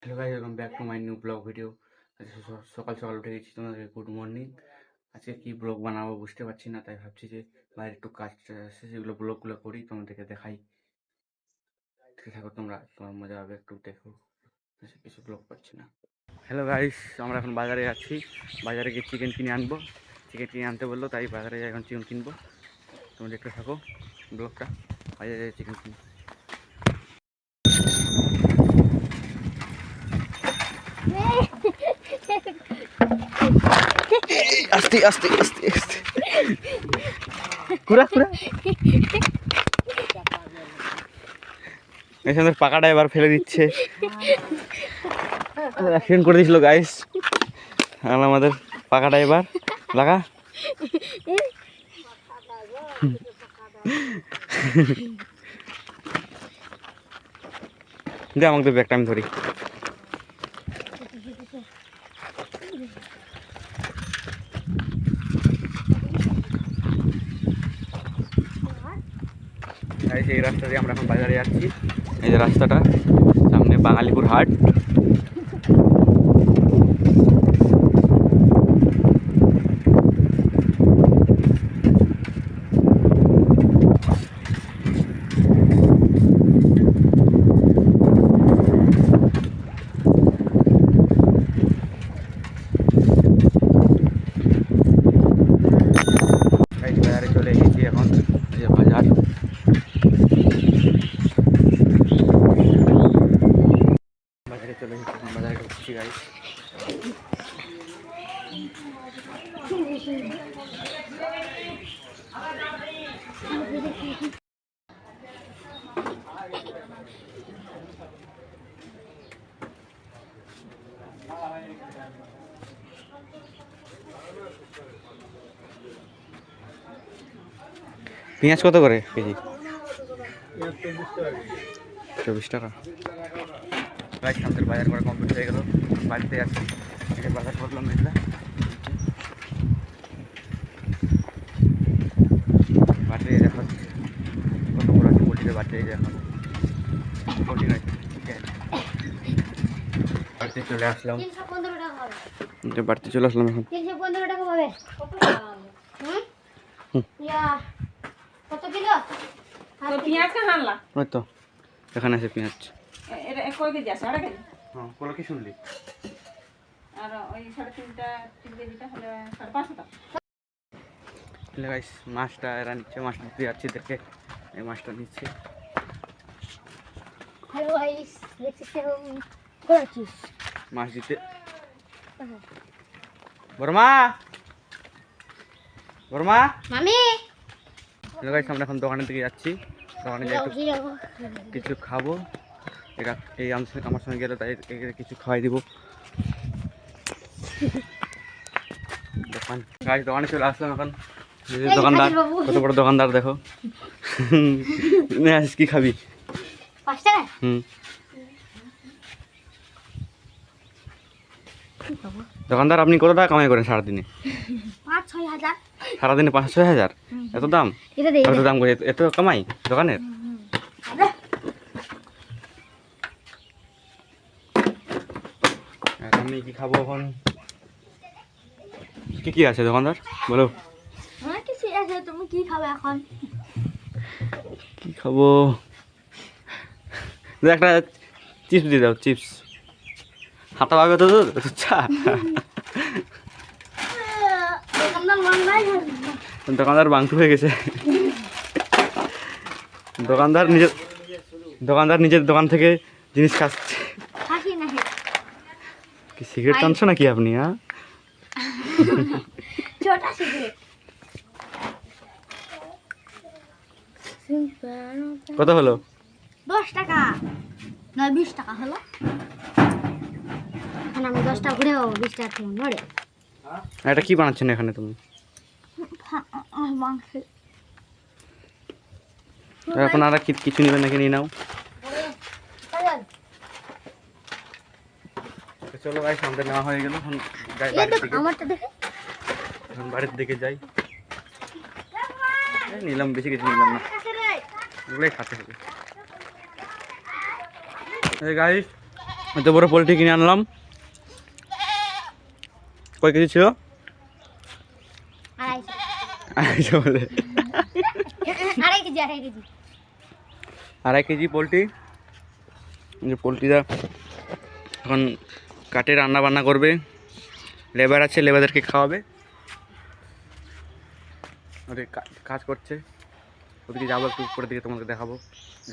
Hello guys, welcome back to my new blog video. আজকে সকাল সকাল উঠে গেছি, তোমাদেরকে গুড মর্নিং। আজকে কি ব্লগ বানাবো বুঝতে পারছি না, তাই ভাবছি যে বাইরে একটু কাজ আছে, সেগুলো ব্লগগুলো করি, তোমাদেরকে দেখাই। ঠিক থাকো, তোমার মজা হবে, একটু দেখো। কিছু ব্লগ পাচ্ছি না। হ্যালো গাইস, আমরা এখন বাজারে যাচ্ছি। বাজারে গিয়ে চিকেন কিনে আনবো। চিকেন কিনে আনতে বললো, তাই বাজারে যাই, এখন চিকেন কিনবো। তোমরা দেখতে থাকো ব্লগটা। বাজারে যাই চিকেন কিনবো। আস্তে আস্তে আস্তে আস্তে কুড়া কুড়া এখানে পাকাটা এবার ফেলে দিচ্ছে। অ্যাক্সিডেন্ট করে দিয়েছিল গাইস। আর আমাদের পাকাটা এবার লাগা। দে আমাকে ব্যাগটা আমি ধরি। এই রাস্তা দিয়ে আমরা এখন বাজারে যাচ্ছি। এই যে রাস্তাটা, সামনে বাঙালিপুর হাট। বাজারে চলে এসেছি এখন। এই যে বাজার, বাজারে চলে এসেছি এখন, বাজারে ঢুকছি গাইস। পেঁয়াজ কত করে কেজি? 24 টাকা। গাইস, আমাদের বাজার করা কমপ্লিট হয়ে গেল, বাড়িতে যাচ্ছি। বাজার করলাম এটা, বাড়িতে দেখা কত বড় আছে পোলট্রিতে। বাড়িতে এখন পোলট্রি নয়, বাড়িতে চলে আসলাম। বাড়িতে চলে আসলাম এখন। ওই তো এখানে আছে পেঁয়াজ। হ্যাঁ, বলো কি শুনলি? আর ওই 3.5 কেজিটা হলে 550 টাকা। গাইস, মাছটা এরা নিচ্ছে, মাছটা দিতে যাচ্ছি দেখে। এই মাছটা নিচ্ছে। হ্যালো গাইস, দেখতে করেছিস মাছ দিতে। বর্মা বর্মা মামি। হ্যালো গাইস, আমরা এখন দোকানের দিকে যাচ্ছি। দোকানে যাই একটু কিছু খাবো। এরা এই আমার সঙ্গে গেলে তাই একে কিছু খাওয়াই দিব। দোকান গাইস, দোকানে চলে আসলাম এখন। দোকানদার কত বড় দোকানদার দেখো। কি খাবি? 5 টাকা। দোকানদার, আপনি কত টাকা কামাই করেন সারাদিনে? 5-6 হাজার। সারাদিনে 5-6 হাজার? এত দাম? এত দাম করে এত কামাই দোকানের? আমি কি খাবো এখন? কি কি আছে দোকানদার বলো? কিছু আছে, তুমি কি খাবে এখন? কি খাবো? একটা চিপস দিয়ে দাও, চিপস। হাতা পাবে তো চা। দোকানদার বাংটু হয়ে গেছে। দোকানদার নিজের দোকান থেকে জিনিস খাচ্ছে। কি সিগারেট টানছো নাকি আপনি? হ্যাঁ, কত হলো? 10 টাকা নয় 20 টাকা হলো। এখন আমি 10 টাকা ঘুরে পাবো, 20 টাকা থেকে নড়ে। এটা কি বানাচ্ছেন এখানে তুমি? আপনারা কিছু নেবেন নাকি নিয়ে নাও। চলো ভাই, সামনে নেওয়া হয়ে গেল। এখন বাড়ির দিকে যাই। নিলাম, বেশি কিছু নিলাম না, এগুলোই খাতে হবে। গাইস, এত বড় পোলট্রি কিনে আনলাম। কয় কেজি ছিল? 250 বলে 2.5 কেজি 2.5 কেজি 2.5 কেজি পোলট্রি। যে পোলট্রিটা এখন কাটে রান্না বান্না করবে, লেবার আছে, লেবারদেরকে খাওয়াবে। ওদের কাজ করছে, ওদিকে যাবো একটু উপরের দিকে, তোমাকে দেখাবো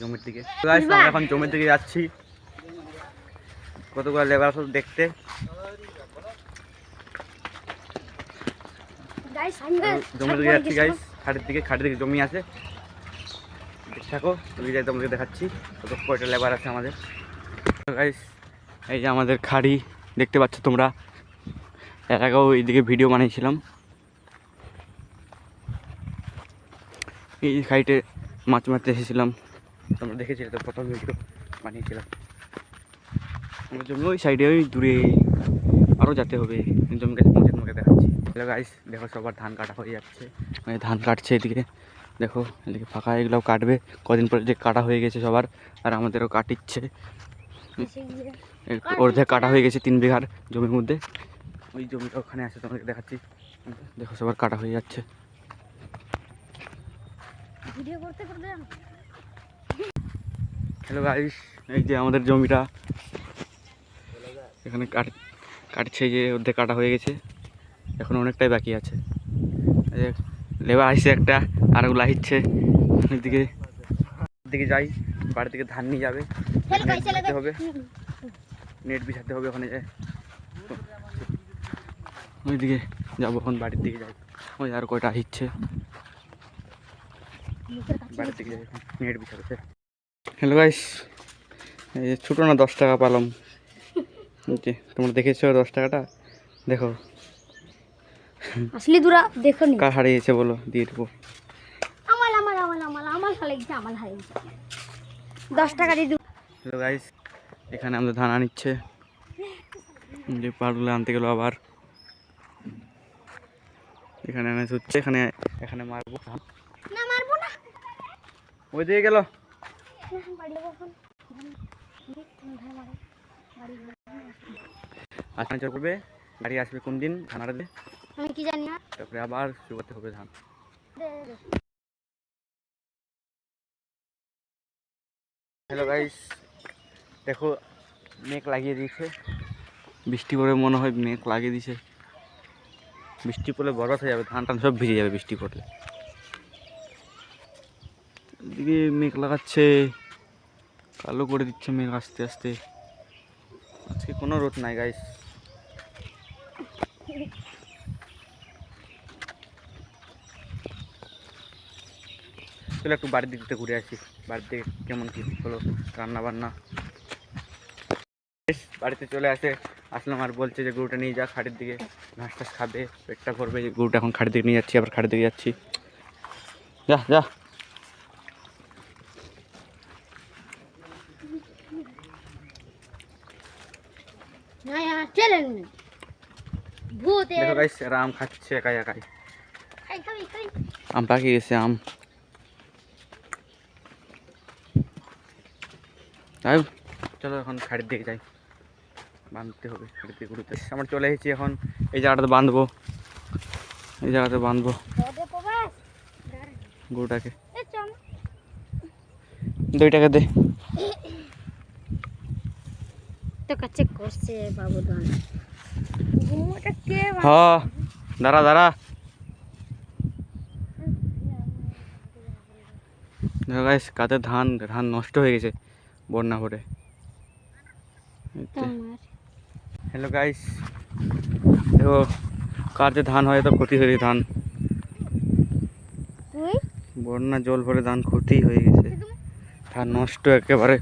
জমির দিকে। আমরা এখন জমির দিকে যাচ্ছি, কতগুলো লেবার সব দেখতে। গাইস আমরা জমির দিকে যাচ্ছি গাইস, খাটের দিকে জমি আছে, দেখতে থাকো। ওদিকে যাই তোমাকে দেখাচ্ছি কত কয়টা লেবার আছে আমাদের। গাইস এই যে আমাদের খাড়ি দেখতে পাচ্ছ তোমরা, এর আগেও এইদিকে ভিডিও বানিয়েছিলাম। এই খাইটে মাছ মারতে এসেছিলাম, তোমরা দেখেছিলে তো, প্রথম ভিডিও বানিয়েছিলাম। আমার জমি ওই সাইডে, ওই দূরে আরও যেতে হবে, জমি কাছে পৌঁছে তোমাকে দেখাচ্ছি। হ্যালো গাইস, দেখো সবার ধান কাটা হয়ে যাচ্ছে, মানে ধান কাটছে এদিকে। দেখো এদিকে ফাঁকা, এগুলোও কাটবে কদিন পরে, যে কাটা হয়ে গেছে সবার, আর আমাদেরও কাটিচ্ছে। অর্ধেক কাটা হয়ে গেছে 3 বিঘার জমির মধ্যে, ওই জমিটা ওখানে আছে, তোমাকে দেখাচ্ছি। দেখো সবার কাটা হয়ে যাচ্ছে। ভিডিও করতে করতে হ্যালো গাইস, এই যে আমাদের জমিটা এখানে কাটছে, যে অর্ধেক কাটা হয়ে গেছে, এখন অনেকটাই বাকি আছে। লেবার আসছে একটা, আর ওগুলো আসছে। দিকে যাই, বাড়ির দিকে ধান নিয়ে যাবে, বিছাতে হবে, নেট বিছাতে হবে ওখানে যায়। ওইদিকে যাবো এখন, বাড়ির দিকে যাই। ওই আর কয়টা আসছে, বাড়ির দিকে যাই এখন, নেট বিছাতে। হ্যালো গাইস, এই যে ছোটো না 10 টাকা পালাম, তোমরা দেখেছো 10 টাকাটা, দেখো আসলে দুরা দেখো নি কার হারিয়েছে বলো, দিয়ে দেবো। আমার হারিয়েছে, আমার হারিয়েছে 10 টাকা দিয়ে দেবো। হ্যালো গাইস, এখানে আমাদের ধান আনিচ্ছে, যে পারগুলো আনতে গেলো আবার, এখানে এনে হচ্ছে, এখানে মারবো ধান। না মারবো না, ওই দিকে গেল, বাড়ি যাবো এখন। আসলে চল করবে, গাড়ি আসবে কোন দিন ধান আড়াতে, আমি কি জানি না। তারপরে আবার শুরু করতে হবে ধান। হ্যালো গাইস, দেখো মেঘ লাগিয়ে দিয়েছে, বৃষ্টি পড়ে মনে হয়, মেঘ লাগিয়ে দিয়েছে। বৃষ্টি পড়লে বরবাদ হয়ে যাবে, ধান টান সব ভিজে যাবে বৃষ্টি পড়লে। এদিকে মেঘ লাগাচ্ছে, কালো করে দিচ্ছে মেঘ আস্তে আস্তে। আজকে কোনো রোদ নাই গাইস। চলো একটু বাড়ির দিকটা ঘুরে আসি, বাড়ির দিকে কেমন কি হলো রান্না বান্না। বাড়িতে চলে আসলাম, আর বলছে যে গরুটা নিয়ে যা খাড়ির দিকে, ঘাস টাস খাবে, পেটটা ভরবে। গরুটা এখন খাড়ির দিকে নিয়ে যাচ্ছি, আবার খাড়ির দিকে যাচ্ছি, যা যা। দেখো গাইস, এরা আম খাচ্ছে একাই একাই, আম পাকিয়ে গেছে আম। তাই চলো এখন খাড়ির দিকে যাই, বাঁধতে হবে খাড়ির দিকে গরুতে। আমরা চলে এসেছি এখন, এই জায়গাটাতে বাঁধবো, এই জায়গাতে বাঁধবো গরুটাকে। 2 টাকা দে। তো কাছে করছে বাবু ধান, হ্যাঁ দাঁড়া দাঁড়া। দেখো গাইস, কাদের ধান নষ্ট হয়ে গেছে বন্যা ভরে। হ্যালো গাইস, দেখো কার যে ধান হয় তো ক্ষতি হয়ে গেছে, ধান বন্যা জল ভরে ধান ক্ষতি হয়ে গেছে, ধান নষ্ট একেবারে।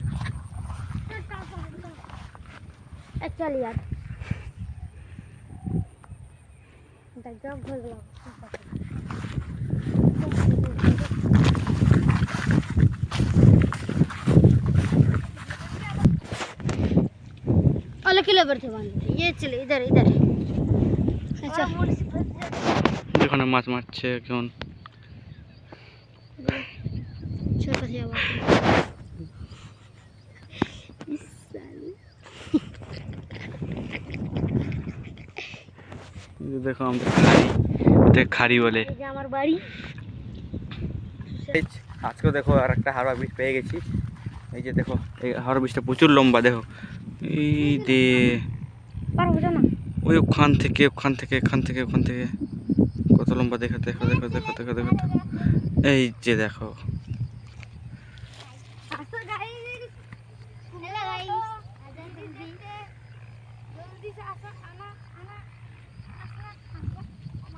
अलग किलो पर थे ये चले इधर इधर। अच्छा এখানে মাছ মারছে এখন, छोटा सा এই যে দেখো আমাদের খাড়ি, এটা খাড়ি বলে। এই যে আমার বাড়ি। আজকেও দেখো আর একটা হাওড়া ব্রিজ পেয়ে গেছি। এই যে দেখো এই হাওড়া ব্রিজটা প্রচুর লম্বা, দেখো এই যে পারবো না। ওই ওখান থেকে কত লম্বা, দেখো দেখো দেখো দেখো দেখো দেখো দেখো এই যে দেখো। আসো গাইস, হ্যালো গাইস, জলদি से আসো, আনা আনা আসনা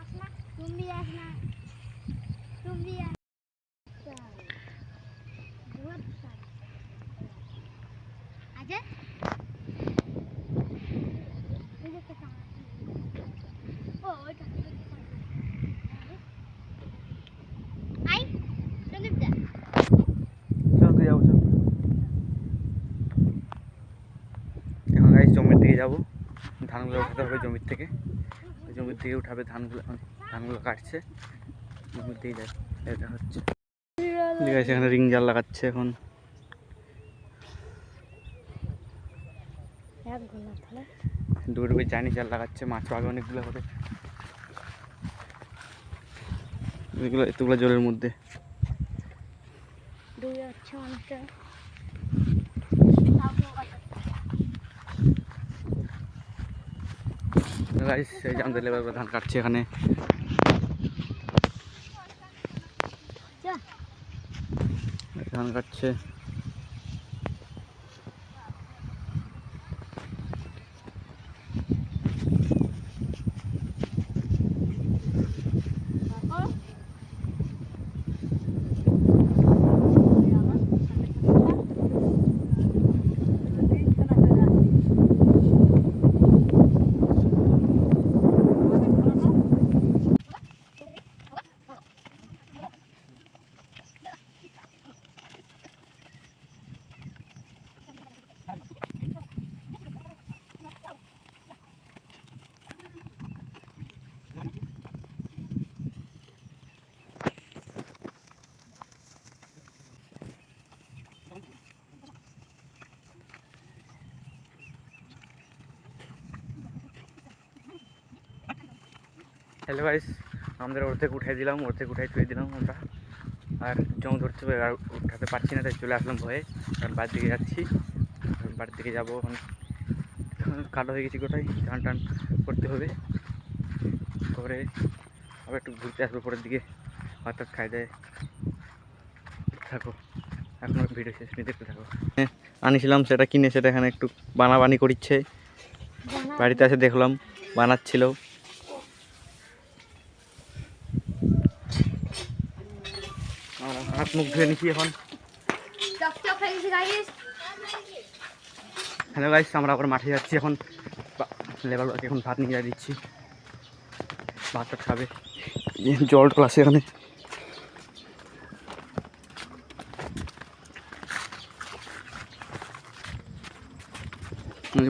আসনা, তুমি আসনা, তুমি बहुत सारा आजा मुझे पता ओ ओटा आई संदीप दा চল যাবো, চল এখন গাইস জমির দিকে যাবো। ধানগুলো উঠাতে হবে জমির থেকে, জমির থেকে উঠাবে ধানগুলো। ধানগুলো কাটছে, জমির দিকে যায়, এটা হচ্ছে গাইস। এখানে রিং জাল লাগাচ্ছে এখন। এক ঘন্টা তাহলে দূরে চাইনি জাল লাগাচ্ছে, মাছ পাবে অনেকগুলো হবে এগুলো, এতগুলো জলের মধ্যে। দুই আচ্ছা মানুষটা গাইস এই যে আমাদের লেবার ধান কাটছে এখানে। ধান কাটছে, হ্যালো গাইস, আমাদের ওর থেকে উঠাই দিলাম, ওর থেকে উঠাই ছুঁয়ে দিলাম আমরা। আর জং ধরতে হবে, আর উঠাতে পারছি না, তাই চলে আসলাম ভয়ে। কারণ বাড়ির দিকে যাচ্ছি, বাড়ির দিকে যাবো এখন। কালো হয়ে গেছি গোটাই, টান টান করতে হবে, করে আবার একটু ঘুরতে আসবো পরের দিকে। ভাত টাত খাই দেয় থাকো, এখন ভিডিও শেষ নিয়ে দেখতে থাকো। আনিছিলাম সেটা কিনে, সেটা এখানে একটু বানাবানি করছে। বাড়িতে এসে দেখলাম বানাচ্ছিল। হাত মুখ ধুয়ে নিচ্ছি এখন। হ্যালো গাইস, আমরা আবার মাঠে যাচ্ছি এখন। লেবারকে এখন ভাত নিয়ে দিচ্ছি, ভাতটা খাবে। জল টল আছে এখানে।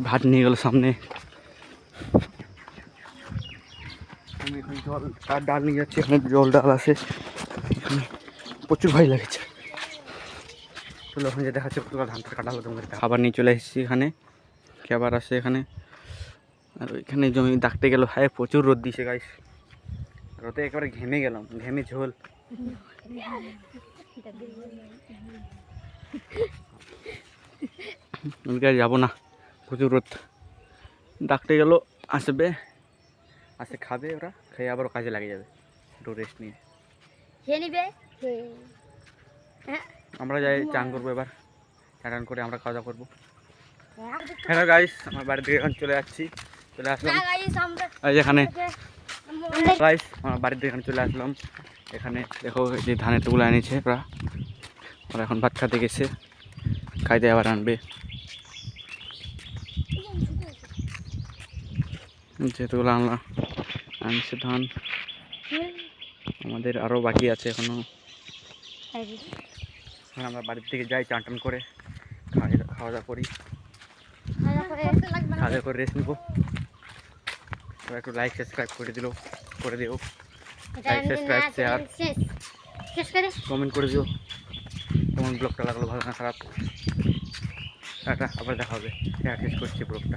ভাত নিয়ে গেল সামনে। আমি এখন জল আর ডাল নিয়ে যাচ্ছি, এখানে জল ডাল আছে। এখানে প্রচুর ভয় লাগছে। চলো ওখানে যে দেখাচ্ছে ধানটা কাটা হলো, তোমাদের খাবার নিয়ে চলে এসেছি এখানে। খাবার আছে এখানে, আর ওইখানে জমি ডাকতে গেল। হ্যাঁ প্রচুর রোদ দিছে গাইস, রোদে একেবারে ঘেমে গেলাম, ঘেমে ঝোল। আমি যাবো না, প্রচুর রোদ। ডাকতে গেল, আসবে, আসে খাবে, ওরা খেয়ে আবার কাজে লাগে যাবে, একটু রেস্ট নিয়ে। আমরা যাই চান করবো এবার, চান করে আমরা খাওয়া দাওয়া করবো। হ্যালো গাইস, আমার বাড়ির দিকে এখন চলে আসছি, চলে আসলাম এই যেখানে। গাইস আমার বাড়ির দিকে এখন চলে আসলাম। এখানে দেখো এই যে ধানের টুকলো এনেছে ওরা এখন ভাত খাতে গেছে, খাইতে আবার আনবে। যেহেতুগুলো আনছে ধান, আমাদের আরও বাকি আছে এখনো। আমরা বাড়ির দিকে যাই, চান টান করে খাওয়া দাওয়া করি, খাওয়া দাওয়া করে রেস্ট নিবো। সবাই একটু লাইক সাবস্ক্রাইব করে দিও, লাইক সাবস্ক্রাইব শেয়ার কমেন্ট করে দিও কেমন ব্লগটা লাগলো, ভালো না খারাপ। টাটা, আবার দেখা হবে। শেষ করছি ব্লগটা।